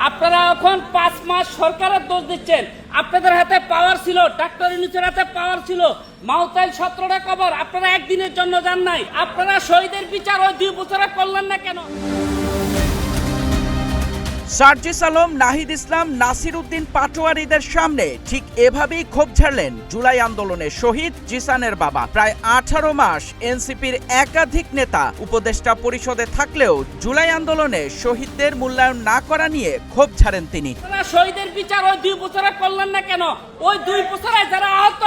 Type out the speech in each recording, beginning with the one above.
আপনারা এখন 5 মাস সরকারের দোষ দিচ্ছেন। আপনাদের হাতে পাওয়ার ছিল, ডাক্তার ইউনূসের হাতে পাওয়ার ছিল, মাউতাইল 17টা কবর আপনারা একদিনের জন্য যান নাই। আপনারা শহীদের বিচার ওই 2 বছরে করলেন না কেন? সার্জিস আলম, নাহিদ ইসলাম, নাসির উদ্দিন পাটোয়ারিদের সামনে ঠিক এভাবেই ক্ষোভ ঝাড়লেন জুলাই আন্দোলনে শহীদ জিসানের বাবা। প্রায় 18 মাস এনসিপির একাধিক নেতা উপদেষ্টা পরিষদে থাকলেও জুলাই আন্দোলনে শহীদদের মূল্যায়ন না করা নিয়ে ক্ষোভ ঝাড়েন তিনি। আপনারা শহীদের বিচার ওই 2 বছরে করলেন না কেন? ওই 2 বছরে যারা আহত,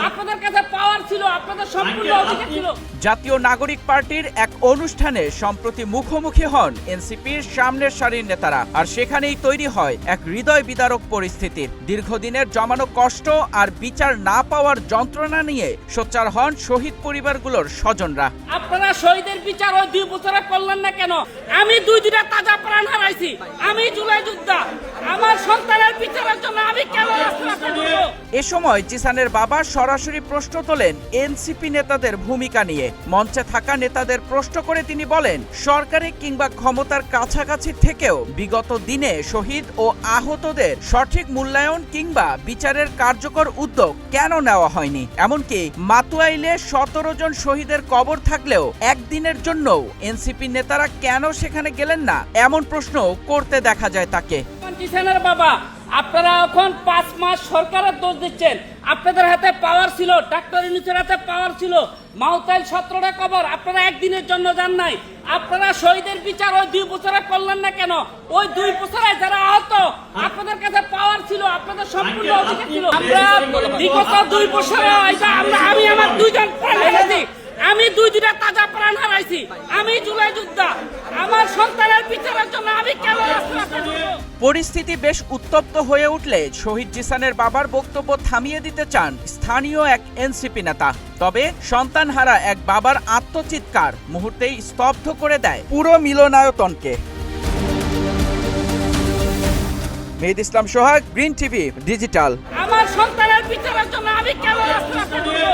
আপনাদের কাছে পাওয়ার ছিল, আপনাদের সম্পূর্ণ অধিকার ছিল। জাতীয় নাগরিক পার্টির এক অনুষ্ঠানে সম্প্রতি মুখোমুখি হন এনসিপির সামনের সারির নেতারা, আর সেখানেই তৈরি হয় এক হৃদয় বিদারক পরিস্থিতির। দীর্ঘদিনের জমানো কষ্ট আর বিচার না পাওয়ার যন্ত্রণা নিয়ে সোচ্চার হন শহীদ পরিবারগুলোর স্বজনরা। আপনারা শহীদের বিচার ওই 2 বছরে করলেন না কেন? আমি দুইটা তাজা প্রাণ হারাইছি, আমি জুলাই যোদ্ধা, আমার সন্তানের বিচারের জন্য আমি কেন রাস্তা করব? এ সময় জিসানের বাবা সরাসরি প্রশ্ন তোলেন এনসিপি নেতাদের ভূমিকা নিয়ে। মঞ্চে থাকা নেতাদের প্রশ্ন করে তিনি বলেন, সরকারি কিংবা ক্ষমতার কাছাকাছি থেকেও বিগত দিনে শহীদ ও আহতদের সঠিক মূল্যায়ন কিংবা বিচারের কার্যকর উদ্যোগ কেন নেওয়া হয়নি? এমনকি মাতুয়াইলে 17 জন শহীদের কবর থাকলেও একদিনের জন্যও এনসিপি নেতারা কেন সেখানে গেলেন না, এমন প্রশ্ন করতে দেখা যায় তাকে। জিসানের বাবা, আপনারা এখন 5 মাস সরকারের দোষ দিচ্ছেন। আপনাদের হাতে পাওয়ার ছিল, ডাক্তার ইউনূসের হাতে পাওয়ার ছিল, মাউতাইল 17টা কবর আপনারা একদিনের জন্য যান নাই। আপনারা শহীদের বিচার ওই 2 বছরে করলেন না কেন? ওই 2 বছরে যারা আহত, আপনাদের কাছে পাওয়ার ছিল, আপনাদের সম্পূর্ণ অধিকার ছিল। আমরা বিগত 2 বছরে আমি আমার 2 জন প্রাণ হারাইছি, আমি দুইটা তাজা প্রাণ হারাইছি, আমি জুলাই যোদ্ধা, আমার সন্তানের বিচারের জন্য আমি কেন রাস্তা করব? পরিস্থিতি বেশ উত্তপ্ত হয়ে উঠলে শহীদ জিসানের বাবার বক্তব্য থামিয়ে দিতে চান স্থানীয় এক এনসিপি নেতা। তবে সন্তানহারা এক বাবার আত্মচিৎকার মুহূর্তেই স্তব্ধ করে দেয় পুরো মিলনায়তনকে। মেহেদী ইসলাম সোহাগ, গ্রিন টিভি ডিজিটাল। আমার সন্তানের বিচারের জন্য আমি কেন রাস্তা করব?